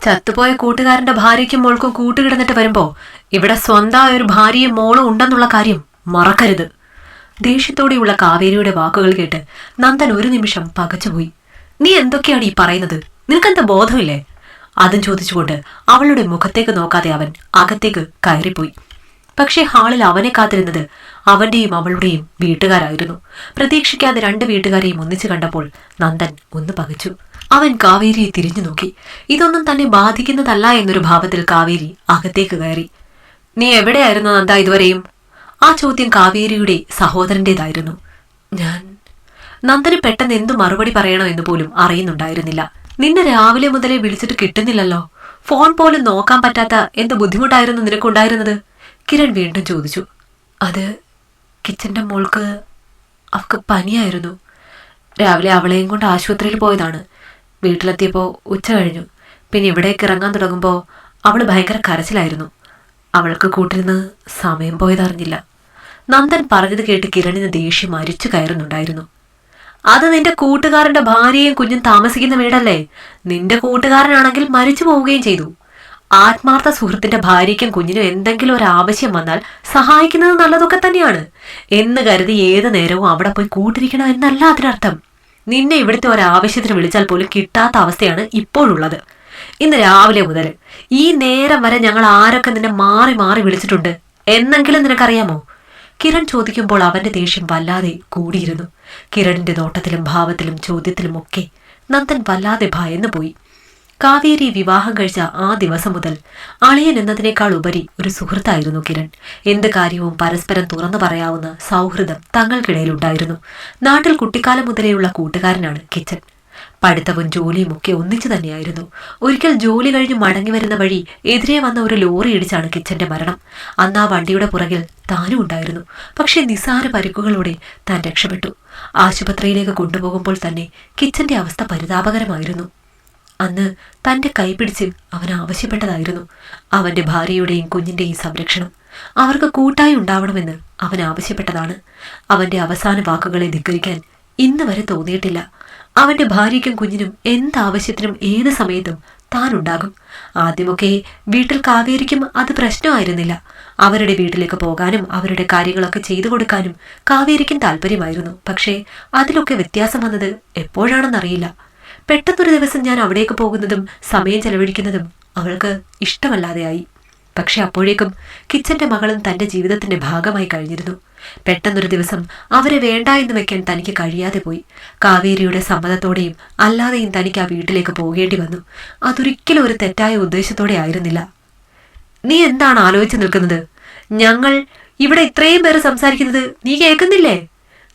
ചത്തുപോയ കൂട്ടുകാരന്റെ ഭാര്യയ്ക്കും മോൾക്കും കൂട്ടുകിടന്നിട്ട് വരുമ്പോ ഇവിടെ സ്വന്തമായ ഒരു ഭാര്യയും മോളും ഉണ്ടെന്നുള്ള കാര്യം മറക്കരുത്. ദേഷ്യത്തോടെയുള്ള കാവേരിയുടെ വാക്കുകൾ കേട്ട് നന്ദൻ ഒരു നിമിഷം പകച്ചുപോയി. നീ എന്തൊക്കെയാണ് ഈ പറയുന്നത്? നിനക്കെന്താ ബോധമില്ലേ? അതും ചോദിച്ചുകൊണ്ട് അവളുടെ മുഖത്തേക്ക് നോക്കാതെ അവൻ അകത്തേക്ക് കയറിപ്പോയി. പക്ഷേ ഹാളിൽ അവനെ കാത്തിരുന്നത് അവന്റെയും അവളുടെയും വീട്ടുകാരായിരുന്നു. പ്രതീക്ഷിക്കാതെ രണ്ട് വീട്ടുകാരെയും ഒന്നിച്ചു കണ്ടപ്പോൾ നന്ദൻ ഒന്ന് പകച്ചു. അവൻ കാവേരിയെ തിരിഞ്ഞു നോക്കി. ഇതൊന്നും തന്നെ ബാധിക്കുന്നതല്ല എന്നൊരു ഭാവത്തിൽ കാവേരി അകത്തേക്ക് കയറി. നീ എവിടെയായിരുന്നു നന്ദ ഇതുവരെയും? ആ ചോദ്യം കാവേരിയുടെ സഹോദരന്റേതായിരുന്നു. നന്ദന് പെട്ടെന്ന് എന്തു മറുപടി പറയണോ എന്ന് പോലും അറിയുന്നുണ്ടായിരുന്നില്ല. നിന്നെ രാവിലെ മുതലേ വിളിച്ചിട്ട് കിട്ടുന്നില്ലല്ലോ. ഫോൺ പോലും നോക്കാൻ പറ്റാത്ത എന്ത് ബുദ്ധിമുട്ടായിരുന്നു നിനക്കുണ്ടായിരുന്നത്? കിരൺ വീണ്ടും ചോദിച്ചു. അത് കിച്ചന്റെ മോൾക്ക് അവൾക്ക് പനിയായിരുന്നു. രാവിലെ അവളെയും കൊണ്ട് ആശുപത്രിയിൽ പോയതാണ്. വീട്ടിലെത്തിയപ്പോൾ ഉച്ച കഴിഞ്ഞു. പിന്നെ ഇവിടേക്ക് ഇറങ്ങാൻ തുടങ്ങുമ്പോൾ അവൾ ഭയങ്കര കരച്ചിലായിരുന്നു. അവൾക്ക് കൂട്ടിരുന്ന് സമയം പോയതറിഞ്ഞില്ല. നന്ദൻ പറഞ്ഞത് കേട്ട് കിരണിന് ദേഷ്യം അരിച്ചു കയറുന്നുണ്ടായിരുന്നു. അത് നിന്റെ കൂട്ടുകാരന്റെ ഭാര്യയും കുഞ്ഞും താമസിക്കുന്ന വീടല്ലേ? നിന്റെ കൂട്ടുകാരനാണെങ്കിൽ മരിച്ചു പോവുകയും ചെയ്തു. ആത്മാർത്ഥ സുഹൃത്തിന്റെ ഭാര്യയ്ക്കും കുഞ്ഞിനും എന്തെങ്കിലും ഒരു ആവശ്യം വന്നാൽ സഹായിക്കുന്നത് നല്ലതൊക്കെ തന്നെയാണ് എന്ന് കരുതി ഏത് നേരവും അവിടെ പോയി കൂട്ടിരിക്കണം എന്നല്ല അതിനർത്ഥം. നിന്നെ ഇവിടുത്തെ ഒരാവശ്യത്തിന് വിളിച്ചാൽ പോലും കിട്ടാത്ത അവസ്ഥയാണ് ഇപ്പോഴുള്ളത്. ഇന്ന് രാവിലെ മുതൽ ഈ നേരം വരെ ഞങ്ങൾ ആരൊക്കെ നിന്നെ മാറി മാറി വിളിച്ചിട്ടുണ്ട് എന്നെങ്കിലും നിനക്കറിയാമോ? കിരൺ ചോദിക്കുമ്പോൾ അവന്റെ ദേഷ്യം വല്ലാതെ കൂടിയിരുന്നു. കിരണിന്റെ നോട്ടത്തിലും ഭാവത്തിലും ചോദ്യത്തിലും ഒക്കെ നന്ദൻ വല്ലാതെ ഭയന്നു പോയി. കാവേരി വിവാഹം കഴിച്ച ആ ദിവസം മുതൽ അളിയൻ എന്നതിനേക്കാൾ ഉപരി ഒരു സുഹൃത്തായിരുന്നു കിരൺ. എന്ത് കാര്യവും പരസ്പരം തുറന്നു പറയാവുന്ന സൗഹൃദം തങ്ങൾക്കിടയിലുണ്ടായിരുന്നു. നാട്ടിൽ കുട്ടിക്കാലം മുതലേയുള്ള കൂട്ടുകാരനാണ് കിച്ചൻ. പഠിത്തവും ജോലിയും ഒക്കെ ഒന്നിച്ചു തന്നെയായിരുന്നു. ഒരിക്കൽ ജോലി കഴിഞ്ഞ് മടങ്ങി വരുന്ന വഴി എതിരെ വന്ന ഒരു ലോറി ഇടിച്ചാണ് കിച്ചന്റെ മരണം. അന്ന് ആ വണ്ടിയുടെ പുറകിൽ താനും ഉണ്ടായിരുന്നു. പക്ഷേ നിസ്സാര പരിക്കുകളോടെ താൻ രക്ഷപ്പെട്ടു. ആശുപത്രിയിലേക്ക് കൊണ്ടുപോകുമ്പോൾ തന്നെ കിച്ചന്റെ അവസ്ഥ പരിതാപകരമായിരുന്നു. അന്ന് തന്റെ കൈപിടിച്ച് അവൻ ആവശ്യപ്പെട്ടതായിരുന്നു അവന്റെ ഭാര്യയുടെയും കുഞ്ഞിന്റെയും സംരക്ഷണം. അവർക്ക് കൂട്ടായി ഉണ്ടാവണമെന്ന് അവൻ ആവശ്യപ്പെട്ടതാണ്. അവന്റെ അവസാന വാക്കുകളെ ധിക്കരിക്കാൻ ഇന്ന് വരെ തോന്നിയിട്ടില്ല. അവന്റെ ഭാര്യയ്ക്കും കുഞ്ഞിനും എന്താവശ്യത്തിനും ഏത് സമയത്തും താനുണ്ടാകും. ആദ്യമൊക്കെ വീട്ടിൽ കാവേരിക്കും അത് പ്രശ്നമായിരുന്നില്ല. അവരുടെ വീട്ടിലേക്ക് പോകാനും അവരുടെ കാര്യങ്ങളൊക്കെ ചെയ്തു കൊടുക്കാനും കാവേരിക്കും താല്പര്യമായിരുന്നു. പക്ഷേ അതിലൊക്കെ വ്യത്യാസം വന്നത് എപ്പോഴാണെന്നറിയില്ല. പെട്ടെന്നൊരു ദിവസം ഞാൻ അവിടേക്ക് പോകുന്നതും സമയം ചെലവഴിക്കുന്നതും അവൾക്ക് ഇഷ്ടമല്ലാതെയായി. പക്ഷെ അപ്പോഴേക്കും കിച്ചന്റെ മകളും തന്റെ ജീവിതത്തിന്റെ ഭാഗമായി കഴിഞ്ഞിരുന്നു. പെട്ടെന്നൊരു ദിവസം അവരെ വേണ്ട എന്ന് വെക്കാൻ തനിക്ക് കഴിയാതെ പോയി. കാവേരിയുടെ സമ്മതത്തോടെയും അല്ലാതെയും തനിക്ക് ആ വീട്ടിലേക്ക് പോകേണ്ടി വന്നു. അതൊരിക്കലും ഒരു തെറ്റായ ഉദ്ദേശത്തോടെ ആയിരുന്നില്ല. നീ എന്താണ് ആലോചിച്ച് നിൽക്കുന്നത്? ഞങ്ങൾ ഇവിടെ ഇത്രയും പേര് സംസാരിക്കുന്നത് നീ കേൾക്കുന്നില്ലേ?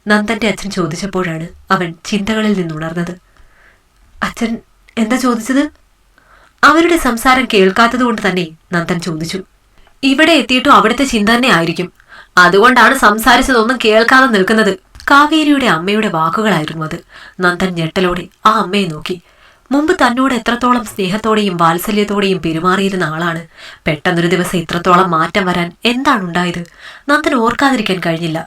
നന്ദന്റെ അച്ഛൻ ചോദിച്ചപ്പോഴാണ് അവൻ ചിന്തകളിൽ നിന്നുണർന്നത്. അച്ഛൻ എന്താ ചോദിച്ചത്? അവരുടെ സംസാരം കേൾക്കാത്തത് കൊണ്ട് തന്നെ നന്ദൻ ചോദിച്ചു. ഇവിടെ എത്തിയിട്ടും അവിടുത്തെ ചിന്ത തന്നെ ആയിരിക്കും. അതുകൊണ്ടാണ് സംസാരിച്ചതൊന്നും കേൾക്കാതെ നിൽക്കുന്നത്. കാവേരിയുടെ അമ്മയുടെ വാക്കുകളായിരുന്നു അത്. നന്ദൻ ഞെട്ടലോടെ ആ അമ്മയെ നോക്കി. മുമ്പ് തന്നോട് എത്രത്തോളം സ്നേഹത്തോടെയും വാത്സല്യത്തോടെയും പെരുമാറിയിരുന്ന ആളാണ്. പെട്ടെന്നൊരു ദിവസം ഇത്രത്തോളം മാറ്റം വരാൻ എന്താണുണ്ടായത്? നന്ദൻ ഓർക്കാതിരിക്കാൻ കഴിഞ്ഞില്ല.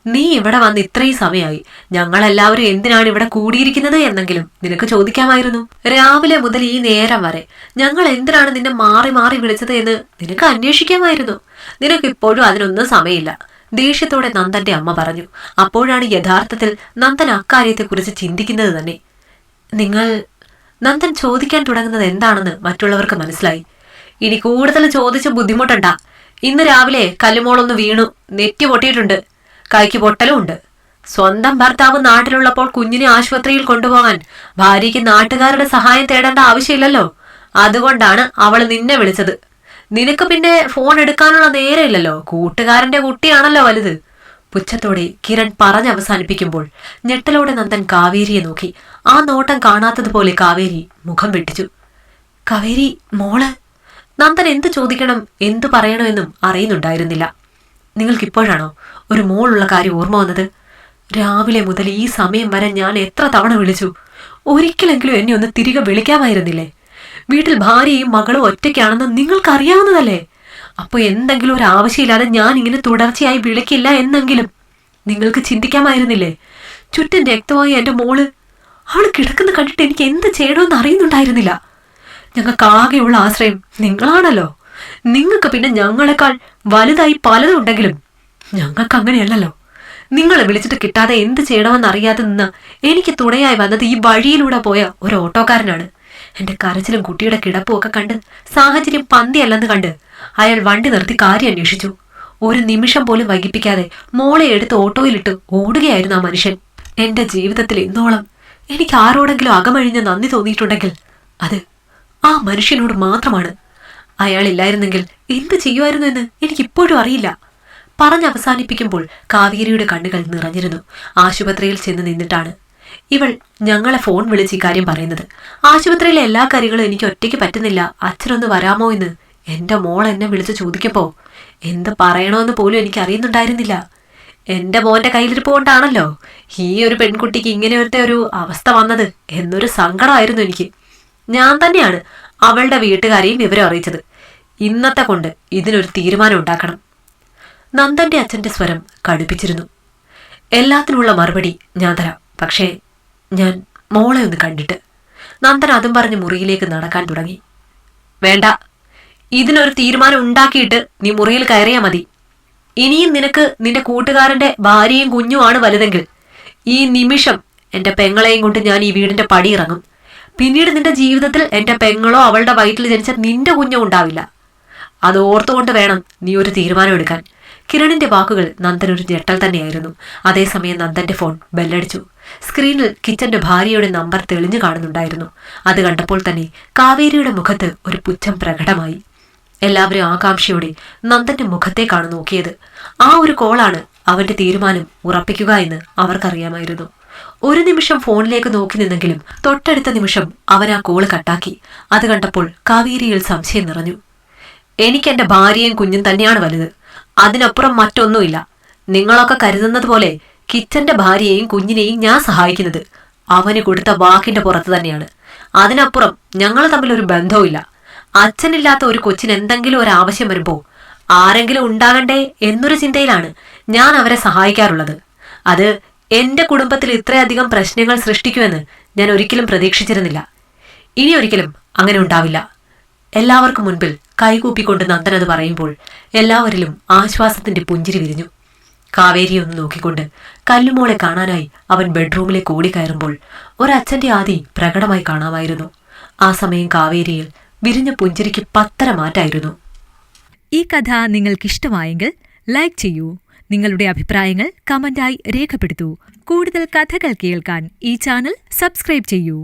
നീ ഇവിടെ വന്ന് ഇത്രയും സമയമായി, ഞങ്ങളെല്ലാവരും എന്തിനാണ് ഇവിടെ കൂടിയിരിക്കുന്നത് എന്നെങ്കിലും നിനക്ക് ചോദിക്കാമായിരുന്നു. രാവിലെ മുതൽ ഈ നേരം വരെ ഞങ്ങൾ എന്തിനാണ് നിന്നെ മാറി മാറി വിളിച്ചത് എന്ന് നിനക്ക് അന്വേഷിക്കാമായിരുന്നു. നിനക്കിപ്പോഴും അതിനൊന്നും സമയമില്ല, ദേഷ്യത്തോടെ നന്ദന്റെ അമ്മ പറഞ്ഞു. അപ്പോഴാണ് യഥാർത്ഥത്തിൽ നന്ദൻ അക്കാര്യത്തെക്കുറിച്ച് ചിന്തിക്കുന്നത് തന്നെ. നന്ദൻ ചോദിക്കാൻ തുടങ്ങുന്നത് എന്താണെന്ന് മറ്റുള്ളവർക്ക് മനസ്സിലായി. ഇനി കൂടുതൽ ചോദിച്ച് ബുദ്ധിമുട്ടണ്ട. ഇന്ന് രാവിലെ കല്ലുമോളൊന്ന് വീണു, നെറ്റി പൊട്ടിയിട്ടുണ്ട്, കൈക്ക് പൊട്ടലും ഉണ്ട്. സ്വന്തം ഭർത്താവ് നാട്ടിലുള്ളപ്പോൾ കുഞ്ഞിനെ ആശുപത്രിയിൽ കൊണ്ടുപോകാൻ ഭാര്യയ്ക്ക് നാട്ടുകാരുടെ സഹായം തേടേണ്ട ആവശ്യമില്ലല്ലോ. അതുകൊണ്ടാണ് അവൾ നിന്നെ വിളിച്ചത്. നിനക്ക് പിന്നെ ഫോൺ എടുക്കാനുള്ള നേരമില്ലല്ലോ. കൂട്ടുകാരന്റെ കുട്ടിയാണല്ലോ വലുത്. പുച്ഛത്തോടെ കിരൺ പറഞ്ഞവസാനിപ്പിക്കുമ്പോൾ ഞെട്ടലോടെ നന്ദൻ കാവേരിയെ നോക്കി. ആ നോട്ടം കാണാത്തതുപോലെ കാവേരി മുഖം വെട്ടിച്ചു. കാവേരി മോള്? നന്ദൻ എന്ത് ചോദിക്കണം എന്തു പറയണമെന്നും അറിയുന്നുണ്ടായിരുന്നില്ല. നിങ്ങൾക്കിപ്പോഴാണോ ഒരു മോളുള്ള കാര്യം ഓർമ്മ വന്നത്? രാവിലെ മുതൽ ഈ സമയം വരെ ഞാൻ എത്ര തവണ വിളിച്ചു. ഒരിക്കലെങ്കിലും എന്നെ ഒന്ന് തിരികെ വിളിക്കാമായിരുന്നില്ലേ? വീട്ടിൽ ഭാര്യയും മകളും ഒറ്റയ്ക്കാണെന്ന് നിങ്ങൾക്കറിയാവുന്നതല്ലേ? അപ്പോൾ എന്തെങ്കിലും ഒരു ആവശ്യമില്ലാതെ ഞാൻ ഇങ്ങനെ തുടർച്ചയായി വിളിക്കില്ല എന്നെങ്കിലും നിങ്ങൾക്ക് ചിന്തിക്കാമായിരുന്നില്ലേ? ചുറ്റും രക്തമായി എൻ്റെ മോള്, അവൾ കിടക്കുന്ന കണ്ടിട്ട് എനിക്ക് എന്ത് ചെയ്യണമെന്ന് അറിയുന്നുണ്ടായിരുന്നില്ല. ഞങ്ങൾക്ക് ആകെയുള്ള ആശ്രയം നിങ്ങളാണല്ലോ. നിങ്ങൾക്ക് പിന്നെ ഞങ്ങളെക്കാൾ വലുതായി പലതും ഉണ്ടെങ്കിലും ഞങ്ങൾക്ക് അങ്ങനെയല്ലല്ലോ. നിങ്ങളെ വിളിച്ചിട്ട് കിട്ടാതെ എന്ത് ചെയ്യണമെന്ന് അറിയാതെ നിന്ന് എനിക്ക് തുണയായി വന്നത് ഈ വഴിയിലൂടെ പോയ ഒരു ഓട്ടോക്കാരനാണ്. എന്റെ കരച്ചിലും കുട്ടിയുടെ കിടപ്പും ഒക്കെ കണ്ട് സാഹചര്യം പന്തിയല്ലെന്ന് കണ്ട് അയാൾ വണ്ടി നിർത്തി കാര്യം അന്വേഷിച്ചു. ഒരു നിമിഷം പോലും വൈകിപ്പിക്കാതെ മോളെ എടുത്ത് ഓട്ടോയിലിട്ട് ഓടുകയായിരുന്നു ആ മനുഷ്യൻ. എന്റെ ജീവിതത്തിൽ ഇന്നോളം എനിക്ക് ആരോടെങ്കിലും അകമഴിഞ്ഞ് നന്ദി തോന്നിയിട്ടുണ്ടെങ്കിൽ അത് ആ മനുഷ്യനോട് മാത്രമാണ്. അയാളില്ലായിരുന്നെങ്കിൽ എന്ത് ചെയ്യുമായിരുന്നു എന്ന് എനിക്കിപ്പോഴും അറിയില്ല. പറഞ്ഞവസാനിപ്പിക്കുമ്പോൾ കാവേരിയുടെ കണ്ണുകൾ നിറഞ്ഞിരുന്നു. ആശുപത്രിയിൽ ചെന്ന് നിന്നിട്ടാണ് ഇവൾ ഞങ്ങളെ ഫോൺ വിളിച്ച് ഇക്കാര്യം പറയുന്നത്. ആശുപത്രിയിലെ എല്ലാ കാര്യങ്ങളും എനിക്ക് ഒറ്റയ്ക്ക് പറ്റുന്നില്ല, അച്ഛനൊന്ന് വരാമോ എന്ന് എന്റെ മോൾ എന്നെ വിളിച്ച് ചോദിക്കുമ്പോൾ എന്ത് പറയണമെന്ന് പോലും എനിക്ക് അറിയുന്നുണ്ടായിരുന്നില്ല. എന്റെ മോന്റെ കയ്യിലിരിപ്പ് കൊണ്ടാണല്ലോ ഈ ഒരു പെൺകുട്ടിക്ക് ഇങ്ങനെയൊരു ഒരു അവസ്ഥ വന്നത് എന്നൊരു സങ്കടമായിരുന്നു എനിക്ക്. ഞാൻ തന്നെയാണ് അവളുടെ വീട്ടുകാരെയും വിവരം അറിയിച്ചത്. ഇന്നത്തെ കൊണ്ട് ഇതിനൊരു തീരുമാനം ഉണ്ടാക്കണം. നന്ദന്റെ അച്ഛന്റെ സ്വരം കടുപ്പിച്ചിരുന്നു. എല്ലാത്തിനുള്ള മറുപടി ഞാൻ തരാം, പക്ഷേ ഞാൻ മോളെ ഒന്ന് കണ്ടിട്ട്. നന്ദൻ അതും പറഞ്ഞ് മുറിയിലേക്ക് നടക്കാൻ തുടങ്ങി. വേണ്ട, ഇതിനൊരു തീരുമാനം ഉണ്ടാക്കിയിട്ട് നീ മുറിയിൽ കയറിയാ മതി. ഇനിയും നിനക്ക് നിന്റെ കൂട്ടുകാരന്റെ ഭാര്യയും കുഞ്ഞുമാണ് വലുതെങ്കിൽ ഈ നിമിഷം എന്റെ പെങ്ങളെയും കൊണ്ട് ഞാൻ ഈ വീടിന്റെ പടി ഇറങ്ങും. പിന്നീട് നിന്റെ ജീവിതത്തിൽ എന്റെ പെങ്ങളോ അവളുടെ വയറ്റിൽ ജനിച്ച നിന്റെ കുഞ്ഞോ ഉണ്ടാവില്ല. അത് ഓർത്തുകൊണ്ട് വേണം നീ ഒരു തീരുമാനം എടുക്കാൻ. കിരണിന്റെ വാക്കുകൾ നന്ദനൊരു ഞെട്ടൽ തന്നെയായിരുന്നു. അതേസമയം നന്ദന്റെ ഫോൺ ബെല്ലടിച്ചു. സ്ക്രീനിൽ കിച്ചന്റെ ഭാര്യയുടെ നമ്പർ തെളിഞ്ഞു കാണുന്നുണ്ടായിരുന്നു. അത് കണ്ടപ്പോൾ തന്നെ കാവേരിയുടെ മുഖത്ത് ഒരു പുച്ഛം പ്രകടമായി. എല്ലാവരും ആകാംക്ഷയോടെ നന്ദന്റെ മുഖത്തേക്കാണ് നോക്കിയത്. ആ ഒരു കോളാണ് അവന്റെ തീരുമാനം ഉറപ്പിക്കുക എന്ന് അവർക്കറിയാമായിരുന്നു. ഒരു നിമിഷം ഫോണിലേക്ക് നോക്കി നിന്നെങ്കിലും തൊട്ടടുത്ത നിമിഷം അവൻ ആ കോള് കട്ടാക്കി. അത് കണ്ടപ്പോൾ കാവേരിയിൽ സംശയം നിറഞ്ഞു. എനിക്കെന്റെ ഭാര്യയും കുഞ്ഞും തന്നെയാണ് വലുത്, അതിനപ്പുറം മറ്റൊന്നുമില്ല. നിങ്ങളൊക്കെ കരുതുന്നത് പോലെ കിച്ചന്റെ ഭാര്യയെയും കുഞ്ഞിനെയും ഞാൻ സഹായിക്കുന്നത് അവന് കൊടുത്ത വാക്കിന്റെ പുറത്ത് തന്നെയാണ്. അതിനപ്പുറം ഞങ്ങൾ തമ്മിൽ ഒരു ബന്ധവുമില്ല. അച്ഛനില്ലാത്ത ഒരു കൊച്ചിന് എന്തെങ്കിലും ഒരു ആവശ്യം വരുമ്പോൾ ആരെങ്കിലും ഉണ്ടാകണ്ടേ എന്നൊരു ചിന്തയിലാണ് ഞാൻ അവരെ സഹായിക്കാറുള്ളത്. അത് എന്റെ കുടുംബത്തിൽ ഇത്രയധികം പ്രശ്നങ്ങൾ സൃഷ്ടിക്കുമെന്ന് ഞാൻ ഒരിക്കലും പ്രതീക്ഷിച്ചിരുന്നില്ല. ഇനി ഒരിക്കലും അങ്ങനെ ഉണ്ടാവില്ല. എല്ലാവർക്കും മുൻപിൽ കൈകൂപ്പിക്കൊണ്ട് നന്ദൻ അത് പറയുമ്പോൾ എല്ലാവരിലും ആശ്വാസത്തിന്റെ പുഞ്ചിരി വിരിഞ്ഞു. കാവേരിയെ ഒന്ന് നോക്കിക്കൊണ്ട് കല്ലുമോളെ കാണാനായി അവൻ ബെഡ്റൂമിലേക്ക് ഓടിക്കയറുമ്പോൾ ഒരച്ഛന്റെ ആദി പ്രകടമായി കാണാമായിരുന്നു. ആ സമയം കാവേരിയിൽ വിരിഞ്ഞ പുഞ്ചിരിക്ക് പത്തര മാറ്റായിരുന്നു. ഈ കഥ നിങ്ങൾക്കിഷ്ടമായെങ്കിൽ ലൈക്ക് ചെയ്യൂ. നിങ്ങളുടെ അഭിപ്രായങ്ങൾ കമന്റായി രേഖപ്പെടുത്തൂ. കൂടുതൽ കഥകൾ കേൾക്കാൻ ഈ ചാനൽ സബ്സ്ക്രൈബ് ചെയ്യൂ.